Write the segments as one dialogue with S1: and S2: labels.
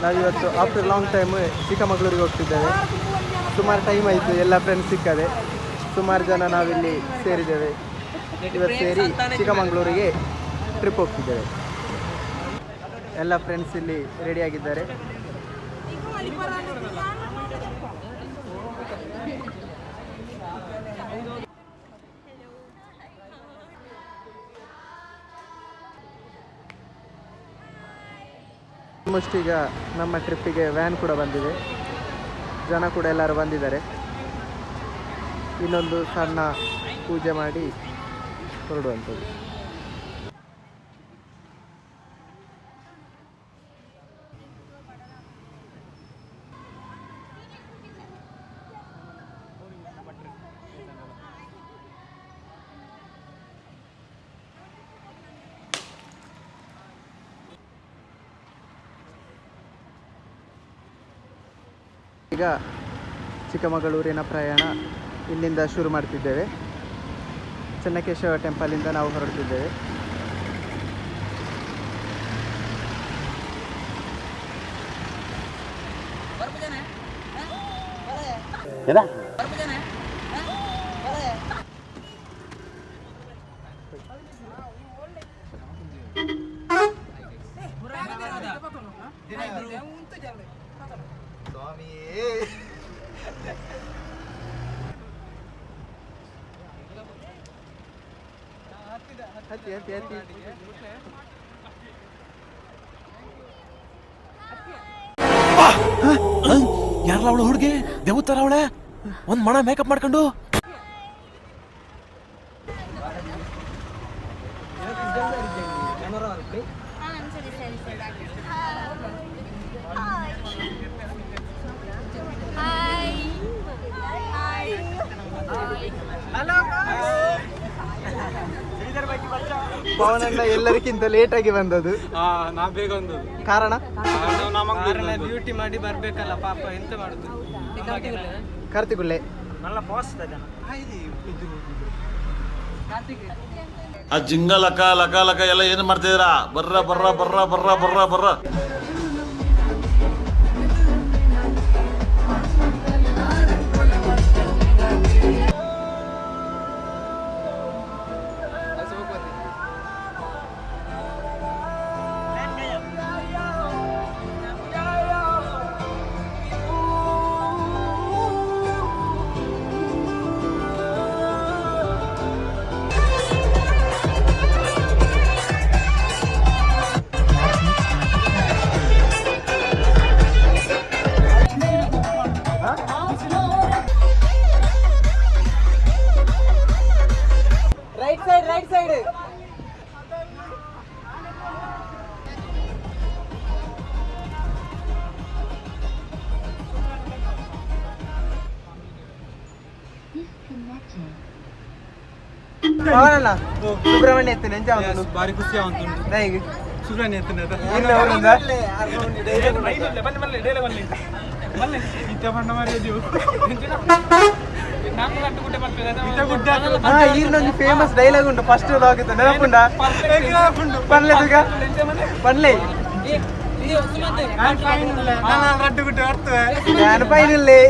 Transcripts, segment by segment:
S1: ನಾವಿವತ್ತು after long time ಚಿಕ್ಕಮಗಳೂರಿಗೆ ಹೋಗ್ತಿದ್ದೇವೆ. ಸುಮಾರು ಟೈಮ್ ಆಯಿತು, ಎಲ್ಲ ಫ್ರೆಂಡ್ಸ್ ಸಿಕ್ಕದೆ, ಸುಮಾರು ಜನ ನಾವಿಲ್ಲಿ ಸೇರಿದ್ದೇವೆ. ಇವತ್ತು ಸೇರಿ ಚಿಕ್ಕಮಗಳೂರಿಗೆ ಟ್ರಿಪ್ ಹೋಗ್ತಿದ್ದೇವೆ. ಎಲ್ಲ ಫ್ರೆಂಡ್ಸ್ ಇಲ್ಲಿ ರೆಡಿಯಾಗಿದ್ದಾರೆ. ಆಲ್ಮೋಸ್ಟ್ ಈಗ ನಮ್ಮ ಟ್ರಿಪ್ಪಿಗೆ ವ್ಯಾನ್ ಕೂಡ ಬಂದಿದೆ, ಜನ ಕೂಡ ಎಲ್ಲರೂ ಬಂದಿದ್ದಾರೆ. ಇನ್ನೊಂದು ಸಣ್ಣ ಪೂಜೆ ಮಾಡಿ ಹೊರಡುವಂಥದ್ದು. ಈಗ ಚಿಕ್ಕಮಗಳೂರಿನ ಪ್ರಯಾಣ ಇಲ್ಲಿಂದ ಶುರು ಮಾಡ್ತಿದ್ದೇವೆ. ಚೆನ್ನಕೇಶವ ಟೆಂಪಲಿಂದ ನಾವು ಹೊರಡ್ತಿದ್ದೇವೆ.
S2: ಯಾರಲ್ಲ ಅವಳು ಹುಡುಗಿ ದೇವತರ ಅವಳೆ ಒಂದ್ ಮಣ ಮೇಕಪ್ ಮಾಡ್ಕೊಂಡು
S1: ಪವನಣ್ಣ ಎಲ್ಲರಿಗಿಂತ ಲೇಟ್ ಆಗಿ ಬಂದದ್ದು.
S3: ನಾ ಬೇಗ ಬಂದದ್ದು.
S1: ಕಾರಣ
S3: ಬ್ಯೂಟಿ ಮಾಡಿ ಬರ್ಬೇಕಲ್ಲ, ಪಾಪ ಎಂತ ಮಾಡುದು.
S1: ಕಾರ್ತಿಗುಳ್ಳೆ
S4: ಆ ಜಿಂಗ ಲಕ ಲಕ ಲಕ ಎಲ್ಲ ಏನು ಮಾಡ್ತಿದ್ದೀರಾ? ಬರ್ರ ಬರ್ರ ಬರ್ರ ಬರ್ರ ಬರ್ರ ಬರ್ರ.
S1: ರೈಟ್ ಸೈಡ್ ಪವನಣ್ಣ ಸುಬ್ರಹ್ಮಣ್ಯ ಎತ್ತನೆ ಎಂಚ
S3: ಬಾರಿ ಖುಷಿ ಆಗುಂಟು.
S1: ದಯಗೆ
S3: ಸುಬ್ರಹ್ಮಣ್ಯ ಎತ್ತನೆ
S1: ఈయనొంది ఫేమస్ డైలాగ్ ఉండు ఫస్ట్ లాగుతా నెనపుండా పర్లేదుగ పర్లే ഞാൻ ഫൈനല്ലേ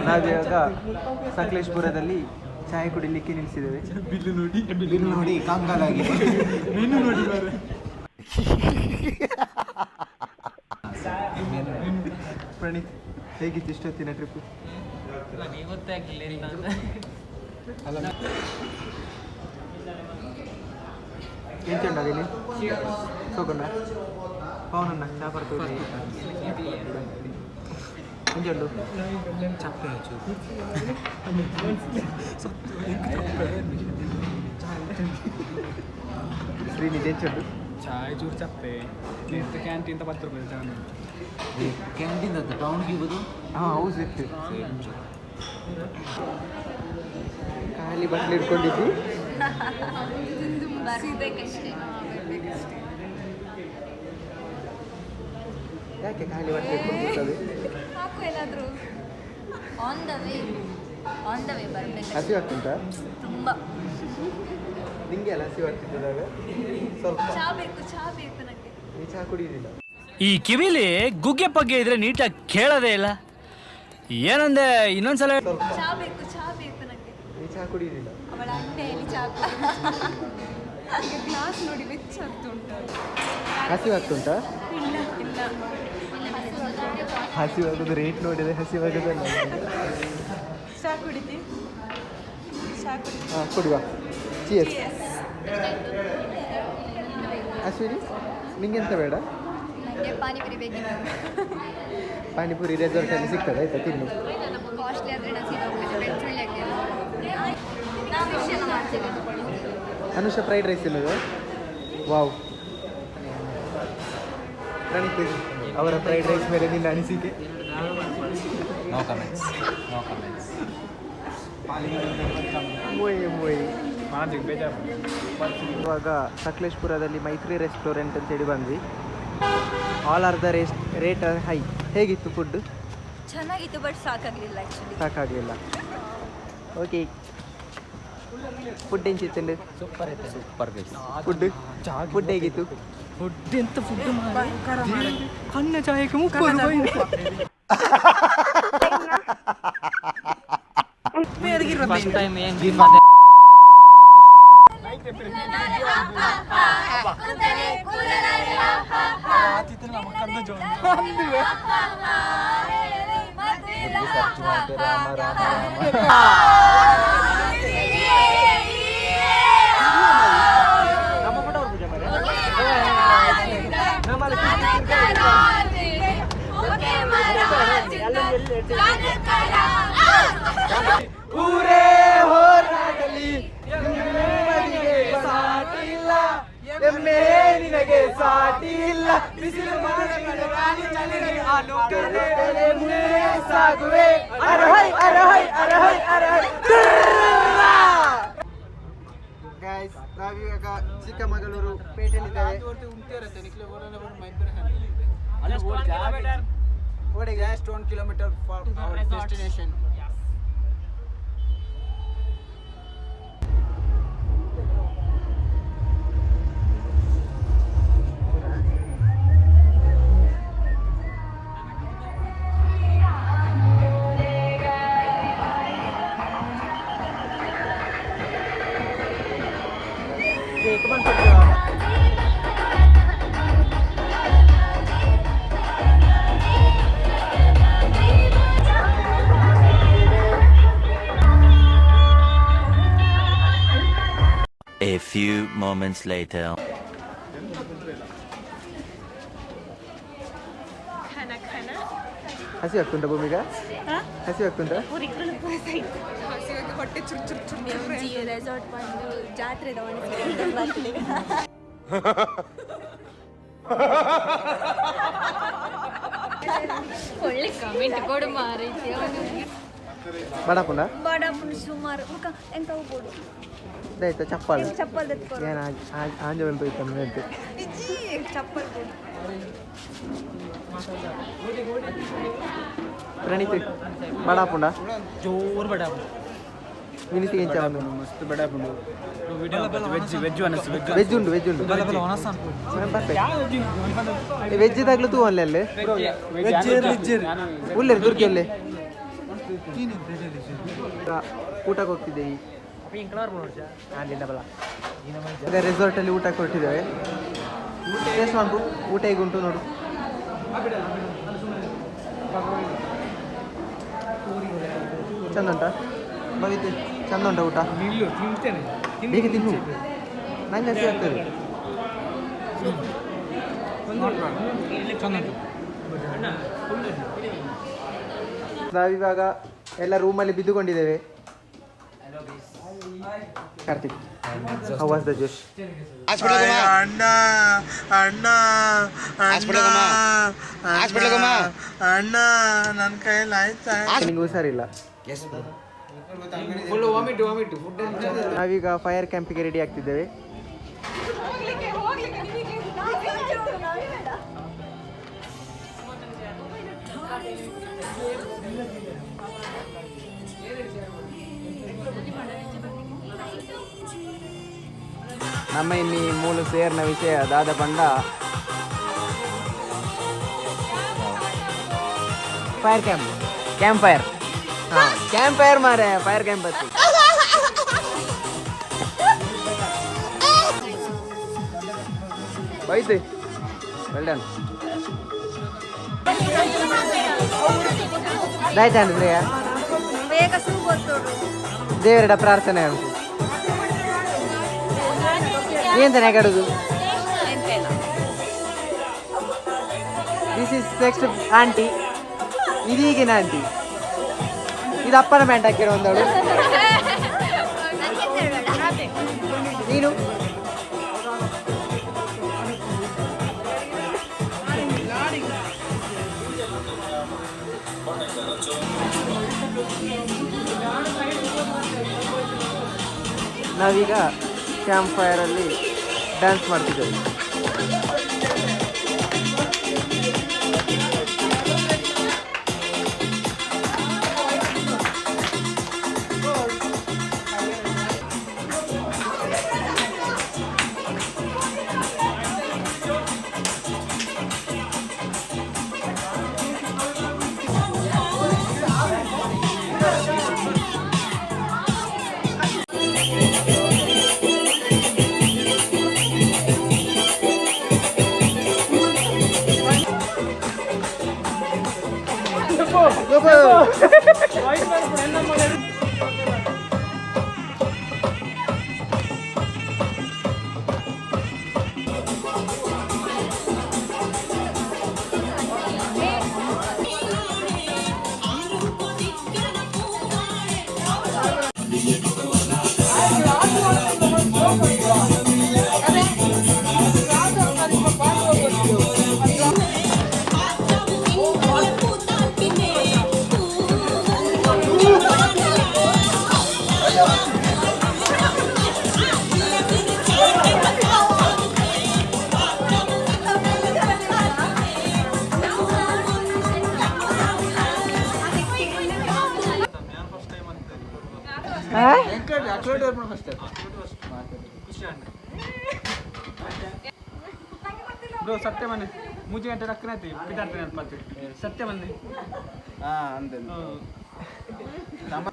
S1: ನಾವಿವಾಗ ಸಕಲೇಶ್ಪುರದಲ್ಲಿ ಚಾಯ್ ಕುಡಿಲಿಕ್ಕೆ ನಿಲ್ಲಿಸಿದ್ದೇವೆ. ಬಿಲ್ಲು ನೋಡಿ ಕಂಗಾಲಾಗಿ ಮೆನು ನೋಡಿ ಪ್ರಣೀತ್, ಹೇಗಿತ್ತು ಇಷ್ಟೊತ್ತಿನ ಟ್ರಿಪ್? ಏನ್ ಚೆಂದಾಗಿನಿ ಸೋಕೊಂಡ ಪವನಣ್ಣ ಚಾ ಬರ್ತೀವಿ ಎಂಜುಂಡು ಚಪ್ಪೆ ಶ್ರೀನಿಧಿ ಹೆಚ್ಚುಂಟು
S3: ಚಾಯ್ ಚೂರು ಚಪ್ಪೆ ನಿಂತು ಕ್ಯಾಂಟೀನ್ 10 ರೂಪಾಯಿ
S2: ಕ್ಯಾಂಟೀನ್ ಟೌನ್ಗೆ ಇರ್ಬೋದು.
S1: ಹಾಂ ಹೌದು ಇತ್ತು ಖಾಲಿ ಬಟ್ಲು ಇಟ್ಕೊಂಡಿದ್ದಿ. ಯಾಕೆ ಖಾಲಿ ಬಟ್ಲು ಇಟ್ಕೊಂಡಿರ್ತದೆ? ಹಸಿವು ಆಗ್ತುಂಟಾ?
S5: ತುಂಬಾ
S1: ನಿಂಗೆ ಅಲ್ಲ ಹಸಿವು ಆಗ್ತಿದ್ದಾಗ ಸ್ವಲ್ಪ
S5: ಚಾ ಬೇಕು ನನಗೆ.
S1: ನೀ ಚಹಾ ಕುಡಿಯುವುದಿಲ್ಲ.
S6: ಈ ಕಿವಿಲಿ ಗುಗ್ಗೆ ಪಗ್ಗೆ ಇದ್ರೆ ನೀಟಾಗಿ ಕೇಳೋದೇ ಇಲ್ಲ. ಏನಂದೆ ಇನ್ನೊಂದ್ಸಲ?
S1: ಸ್ವಲ್ಪ
S5: ಚಾ ಬೇಕು ನನಗೆ.
S1: ನೀ ಚಹಾ ಕುಡಿಯುವುದಿಲ್ಲ.
S5: ಅವಳ ಅಂಟೆಯಲ್ಲಿ ಚಾ ಗ್ಲಾಸ್ ನೋಡಿ ಬೆಚ್ಚ ಆಗ್ತುಂಟು.
S1: ಹಸಿವು ಆಗ್ತುಂಟಾ?
S5: ಇಲ್ಲ
S1: ಹಸಿವಾಗೋದು ರೇಟ್ ನೋಡಿದ್ರೆ ಹಸಿವಾಗೋದಲ್ಲ.
S5: ಚಾ ಕುಡಿತಿ?
S1: ಹಾಂ ಕುಡಿಯುವ. ಚಿಯರ್ಸ್. ಅಶ್ವಿನಿ ನಿಂಗೆಂತ ಬೇಡ?
S5: ನನಗೆ ಪಾನಿಪುರಿ ಬೇಕಿತ್ತು.
S1: ಪಾನಿಪುರಿ ರೆಸಾರ್ಟಲ್ಲಿ ಸಿಗ್ತದೆ, ಆಯ್ತಾ ತಿನ್ನು.
S5: ಕಾಸ್ಟ್ಲಿ ಆದರೆ ಬೆಳ್ಳುಳ್ಳಿ ನಾವು ವಿಷಯ ಮಾಡ್ತೇವೆ.
S1: ಅನುಷ ಫ್ರೈಡ್ ರೈಸ್ ತಿನ್ನೋದು? ವಾವ್. ಪ್ರಣೀತ್ ಅವರ ಫ್ರೈಡ್ ರೈಸ್ ಮೇಲೆ ನಿನ್ನ ಅನಿಸಿಕೆ?
S2: No comments.
S1: ಮೊಯ್
S3: ಮಾಜಿಗೆ ಬೇಜಾರು.
S1: ಇವಾಗ ಸಕಲೇಶ್ಪುರದಲ್ಲಿ ಮೈತ್ರಿ ರೆಸ್ಟೋರೆಂಟ್ ಅಂತೇಳಿ ಬಂದ್ವಿ. All are the rate high. ಹೇಗಿತ್ತು ಫುಡ್?
S5: ಚೆನ್ನಾಗಿತ್ತು ಬಟ್ ಸಾಕಾಗಲಿಲ್ಲ ಆ್ಯಕ್ಚುಲಿ.
S1: ಸಾಕಾಗಲಿಲ್ಲ. ಓಕೆ ಫುಡ್ ಹೆಂಚಿತ್ತಂಡು?
S2: Super guys.
S1: ಫುಡ್ ಹೇಗಿತ್ತು?
S3: ಫುಡ್ ಎಂತ ಫುಡ್ ಕಣ್ಣ ಚಾಯಕ್ಕೆ 30 ರೂಪಾಯಿ. ಫಸ್ಟ್ ಟೈಮ್
S1: ಊರೇ ಹೋರಾಡಲಿ ನಿಮ್ಮನಿಗೆ ಸಾಟಿ ಇಲ್ಲ, ಎಮ್ಮೆ ನಿನಗೆ ಸಾಟಿ ಇಲ್ಲ, ಬಿಸಿಲು ಮಾಡಬೇಡ ರಾಣಿ ಚಳಿಗೆ ಆ ಲೋಕದ ಮುಂದೆ ಸಾಗುವೆ. ಅರಹೈ ಅರಹೈ ಅರಹೈ ಅರಹೈ. ಗೈಸ್ ನಾವಿವಾಗ Chikkamagaluru ಪೇಟೆಯಲ್ಲಿದ್ದೇವೆ.
S3: Just 1 kilometer from our destination.
S7: A few moments later.
S1: ಹಸಿ ಆಗ್ತುಂಟ ಭೂಮಿಗ? ಹಸಿ ಆಗ್ತುಂಟ?
S5: ಹೊಟ್ಟೆ ಚುರ್ ರೆಸಾರ್ಟ್ ಬಂದು ಜಾತ್ರೆ ಒಳ್ಳೆ ಕಮೆಂಟ್ ಕೊಡು ಮಾರೈತಿ.
S1: ಬಡಪುಂಡ
S5: ಬಡಪುಂಡ ಸುಮಾರು ಮುಖ ಎಂತ ಹೋಗ್ಬೋದು.
S1: ಇದಾಯ್ತಾ ಚಪ್ಪಲ್?
S5: ಚಪ್ಪಲ್ ತೆತ್ಕೊಡು.
S1: ಏನು ಆಂಜಲ್ ಹೋಯ್ತು ಅಂತೆ.
S5: ಚಪ್ಪಲ್ ಕೊಡು.
S1: ಪ್ರಣೀತ್ ಬಡಾಪುಂಡ
S3: ಜೋರು ಬಡ
S1: ವಿನಿತಿ ಎಂಚ ಒಂದು
S3: ಮಸ್ತ್ ಬಡ ಬಂದು ವೆಜ್ ಅನಸ್ತು.
S1: ವೆಜ್ ಉಂಟು ವೆಜ್ ದಾಗ್ಲೂ ತೂ ಅಲ್ಲೇ ಉಲ್ಲೇರು ತುರ್ಕಿಯಲ್ಲೇ ಊಟಕ್ಕೆ ಹೋಗ್ತಿದ್ದೇವೆ. ಈಗ ರೆಸಾರ್ಟಲ್ಲಿ ಊಟಕ್ಕೆ ಹೊರಟಿದ್ದೇವೆ. ಟೇಸ್ಟ್ ಮಾಡ್ಬು ಊಟ ಈಗ ಉಂಟು ನೋಡು. ಚಂದ ಉಂಟಾ ಭವಿತ್? ಚಂದ ಉಂಟಾ ಊಟ? ಬೇಗ ತಿನ್ನು, ನಂಗೆ ಹಸಿ ಆಗ್ತದೆ. ನಾವಿವಾಗ ಎಲ್ಲ ರೂಮಲ್ಲಿ ಬಿದ್ದುಕೊಂಡಿದ್ದೇವೆ. Karthik, how was the juice?
S8: ಅಣ್ಣ ಅಣ್ಣ ಅಣ್ಣ ನನ್ನ ಕೈಯಲ್ಲಿ ಆಯ್ತಾ?
S1: ನಿಂಗೆ ಹುಷಾರಿಲ್ಲ. ನಾವೀಗ ಫೈರ್ ಕ್ಯಾಂಪಿಗೆ ರೆಡಿ ಆಗ್ತಿದ್ದೇವೆ. ನಮ್ಮ ಇನ್ನಿ ಮೂಲ ಸೇರ್ನ ವಿಷಯ ದಾದ ಪಂಡ fire camp fire camp fire ಮಾರೆ ಫೈರ್ ಕ್ಯಾಂಪ್ ಬತ್ತಿ ಹೋಯ್ತು. Well done. ಆಯ್ತಾ ಅಂದ್ರೆ
S5: ಬೇಗ ಶುರು ಗೊತ್ತೋಡು
S1: ದೇವರಡ ಪ್ರಾರ್ಥನೆ ಉಂಟು. ಏನ್ ತಾನೆ ಕಡುದು? This is next aunty. ಇದೀಗಿನ ಆಂಟಿ. ಇದು ಅಪ್ಪನ ಪ್ಯಾಂಟ್ ಹಾಕಿರೋ ಒಂದವಳು. ನೀನು ನಾವೀಗ ಕ್ಯಾಂಪ್ ಫೈರಲ್ಲಿ ಡ್ಯಾನ್ಸ್ ಮಾಡ್ತಿದ್ದೇವೆ.
S3: ಸತ್ಯ ಮನೆ ಮೂಜಿ ಗಂಟೆ ರಕ್ಕನೈತಿ ಪಿದಾರ್ಥ ನೆನಪತ್ತಿ ಸತ್ಯ ಮನೆ.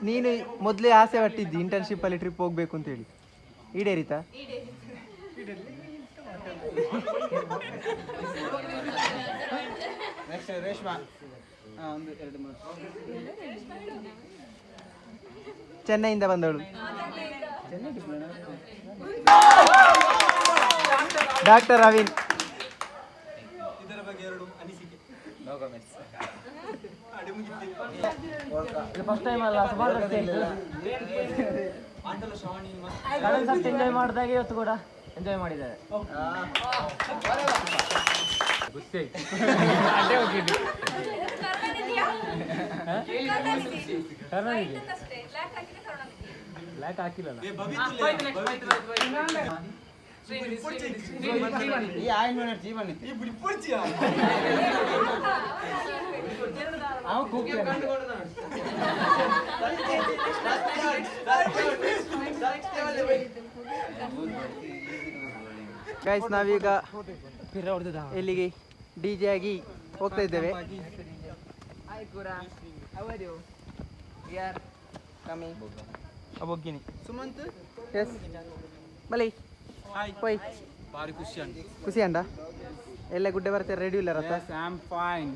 S1: ನೀನು ಮೊದಲೇ ಆಸೆ ಪಟ್ಟಿದ್ದಿ ಇಂಟರ್ನ್ಶಿಪ್ ಅಲ್ಲಿ ಟ್ರಿಪ್ ಹೋಗ್ಬೇಕು ಅಂತ ಹೇಳಿ, ಈಡೇರಿತಾ? ಚೆನ್ನೈಯಿಂದ ಬಂದವಳು ಡಾಕ್ಟರ್ ರವೀನ್.
S3: ಫಸ್ಟ್ ಟೈಮ್ ಅಲ್ಲ, ಸುಮಾರು ಎಂಜಾಯ್ ಮಾಡಿದಾಗ ಇವತ್ತು ಕೂಡ ಎಂಜಾಯ್ ಮಾಡಿದ್ದಾರೆ. ಬ್ಲ್ಯಾಕ್ ಹಾಕಿಲ್ಲ
S1: ಗೈಸ್, ನಾವೀಗ ಎಲ್ಲಿಗೆ ಡಿಜೆ ಆಗಿ ಹೋಗ್ತಾ ಇದ್ದೇವೆ. ಸುಮಂತ್ ಎಸ್ ಬಲಿ ಹೋಯ್ ಖುಷಿ ಅಂಡ ಎಲ್ಲ ಗುಡ್ಡೆ ಬರ್ತಾರೆ ರೆಡಿ ಇಲ್ಲ ರಥ.
S3: I am fine.